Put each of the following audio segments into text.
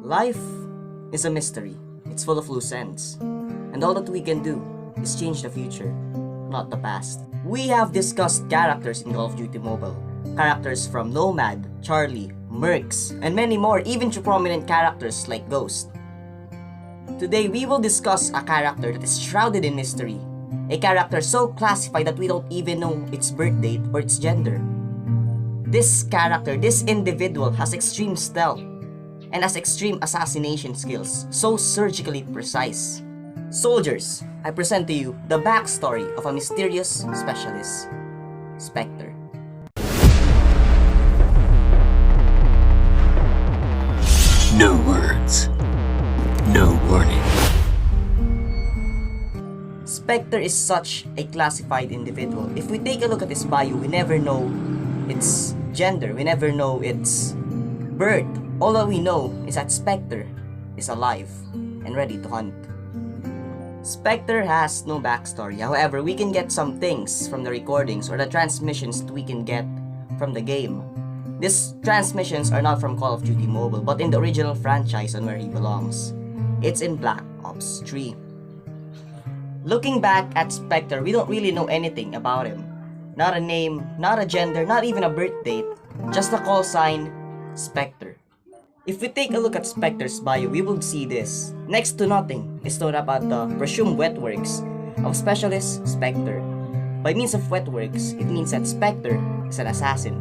Life is a mystery. It's full of loose ends. And all that we can do is change the future, not the past. We have discussed characters in Call of Duty Mobile. Characters from Nomad, Charlie, Mercs, and many more, even to prominent characters like Ghost. Today, we will discuss a character that is shrouded in mystery. A character so classified that we don't even know its birth date or its gender. This character, this individual, has extreme stealth and has extreme assassination skills, so surgically precise. Soldiers, I present to you the backstory of a mysterious specialist, Spectre. No words. No warning. Spectre is such a classified individual. If we take a look at his bio, we never know its gender, we never know its birth. All that we know is that Spectre is alive and ready to hunt. Spectre has no backstory. However, we can get some things from the recordings or the transmissions that we can get from the game. These transmissions are not from Call of Duty Mobile, but in the original franchise on where he belongs. It's in Black Ops 3. Looking back at Spectre, we don't really know anything about him. Not a name, not a gender, not even a birth date, just a call sign, Spectre. If we take a look at Spectre's bio, we will see this. Next to nothing is known about the presumed wet works of Specialist Spectre. By means of wet works, it means that Spectre is an assassin.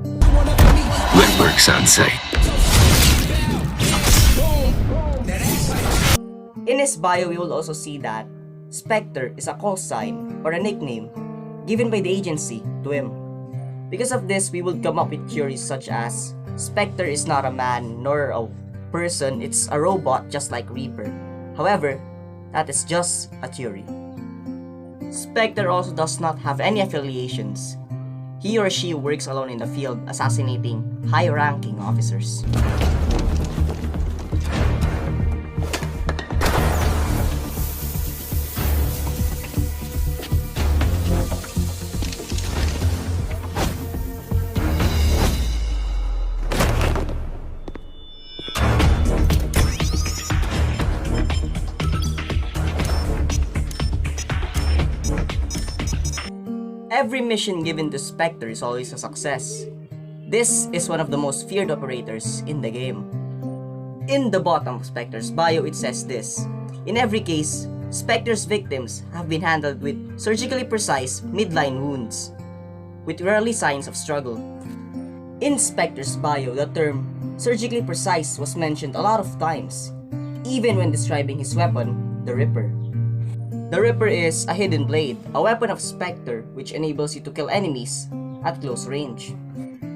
Wet works on site. In his bio, we will also see that Spectre is a call sign or a nickname given by the agency to him. Because of this, we would come up with theories such as Spectre is not a man nor a person, it's a robot just like Reaper. However, that is just a theory. Spectre also does not have any affiliations. He or she works alone in the field, assassinating high-ranking officers. Every mission given to Spectre is always a success. This is one of the most feared operators in the game. In the bottom of Spectre's bio, it says this: in every case, Spectre's victims have been handled with surgically precise midline wounds, with rarely signs of struggle. In Spectre's bio, the term surgically precise was mentioned a lot of times, even when describing his weapon, the Ripper. The Ripper is a hidden blade, a weapon of Spectre which enables you to kill enemies at close range.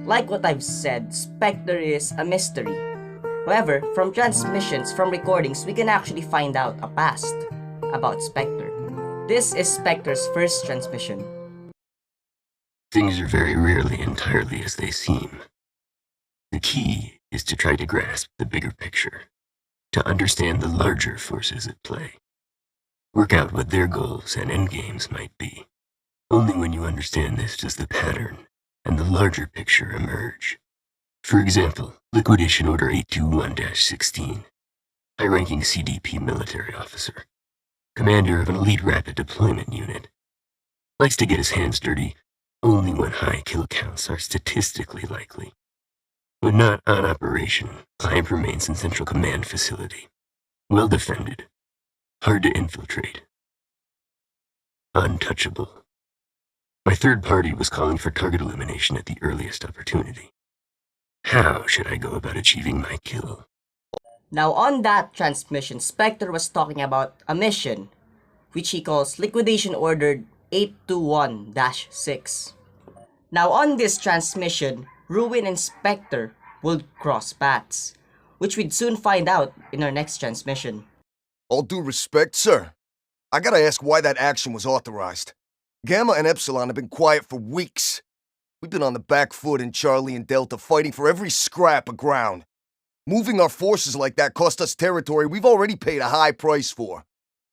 Like what I've said, Spectre is a mystery. However, from transmissions, from recordings, we can actually find out a past about Spectre. This is Spectre's first transmission. Things are very rarely entirely as they seem. The key is to try to grasp the bigger picture, to understand the larger forces at play. Work out what their goals and endgames might be. Only when you understand this does the pattern and the larger picture emerge. For example, Liquidation Order 821-16, high-ranking CDP military officer, commander of an elite rapid deployment unit, likes to get his hands dirty only when high kill counts are statistically likely. When not on operation, Client remains in Central Command facility, well defended, hard to infiltrate. Untouchable. My third party was calling for target elimination at the earliest opportunity. How should I go about achieving my kill? Now on that transmission, Spectre was talking about a mission, which he calls Liquidation Order 821-6. Now on this transmission, Ruin and Spectre would cross paths, which we'd soon find out in our next transmission. All due respect, sir, I gotta ask why that action was authorized. Gamma and Epsilon have been quiet for weeks. We've been on the back foot in Charlie and Delta, fighting for every scrap of ground. Moving our forces like that cost us territory we've already paid a high price for.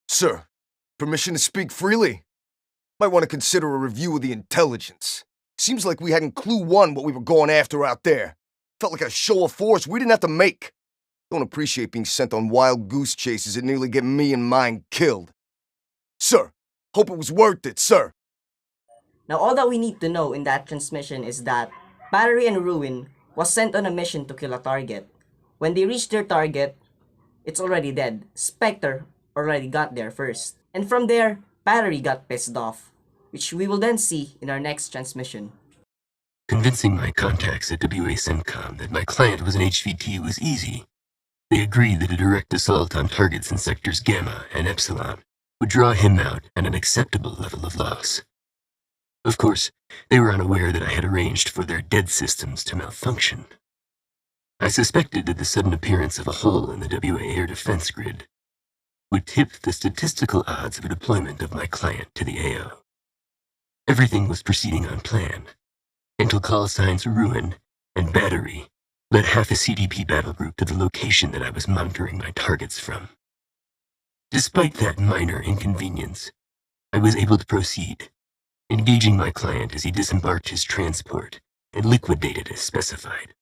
Sir, permission to speak freely? Might want to consider a review of the intelligence. Seems like we hadn't clue one what we were going after out there. Felt like a show of force we didn't have to make. Don't appreciate being sent on wild goose chases that nearly get me and mine killed. Sir, hope it was worth it, sir. Now all that we need to know in that transmission is that Battery and Ruin was sent on a mission to kill a target. When they reached their target, it's already dead. Spectre already got there first. And from there, Battery got pissed off, which we will then see in our next transmission. Convincing my contacts at WA CENTCOM that my client was an HVT was easy. They agreed that a direct assault on targets in sectors Gamma and Epsilon would draw him out at an acceptable level of loss. Of course, they were unaware that I had arranged for their dead systems to malfunction. I suspected that the sudden appearance of a hole in the WA air defense grid would tip the statistical odds of a deployment of my client to the AO. Everything was proceeding on plan, until call signs Ruin and Battery led half a CDP battle group to the location that I was monitoring my targets from. Despite that minor inconvenience, I was able to proceed, engaging my client as he disembarked his transport and liquidated as specified.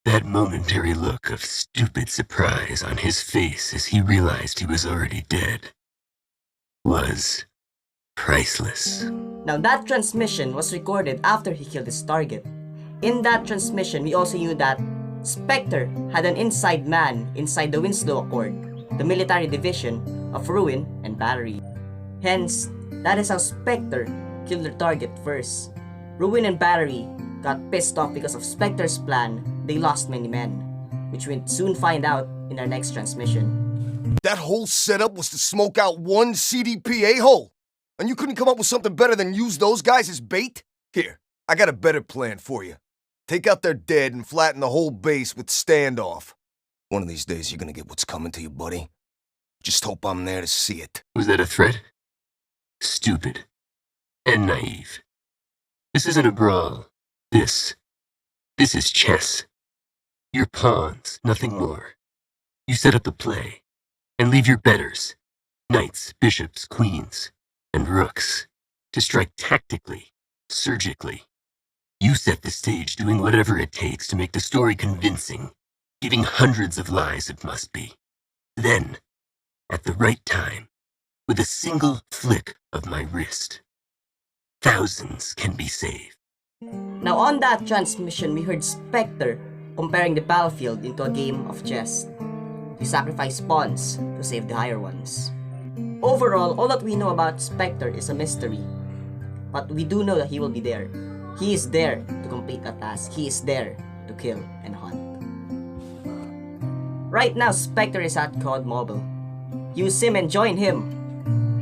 That momentary look of stupid surprise on his face as he realized he was already dead was priceless. Now that transmission was recorded after he killed his target. In that transmission, we also knew that Spectre had an inside man inside the Winslow Accord, the military division of Ruin and Battery. Hence, that is how Spectre killed their target first. Ruin and Battery got pissed off because of Spectre's plan. They lost many men, which we'll soon find out in our next transmission. That whole setup was to smoke out one CDP a-hole? And you couldn't come up with something better than use those guys as bait? Here, I got a better plan for you. Take out their dead and flatten the whole base with standoff. One of these days you're gonna get what's coming to you, buddy. Just hope I'm there to see it. Was that a threat? Stupid. And naive. This isn't a brawl. This is chess. You're pawns, nothing more. You set up the play, and leave your betters, knights, bishops, queens, and rooks, to strike tactically, surgically. You set the stage, doing whatever it takes to make the story convincing, giving hundreds of lies it must be. Then, at the right time, with a single flick of my wrist, thousands can be saved. Now on that transmission, we heard Spectre comparing the battlefield into a game of chess. You sacrifice pawns to save the higher ones. Overall, all that we know about Spectre is a mystery. But we do know that he will be there. He is there to complete a task. He is there to kill and hunt. Right now, Spectre is at COD Mobile. Use him and join him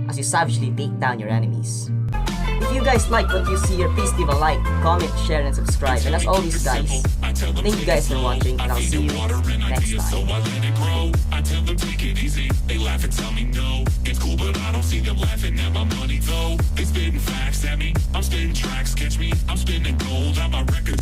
as you savagely take down your enemies. If you guys like what you see here, please leave a like, comment, share, and subscribe. And as always guys, thank you guys for watching, and I'll see you next time. I tell them take it easy, they laugh and tell me no. It's cool but I don't see them laughing at my money though. They spitting facts at me, I'm spitting tracks, catch me, I'm spinning gold on my record.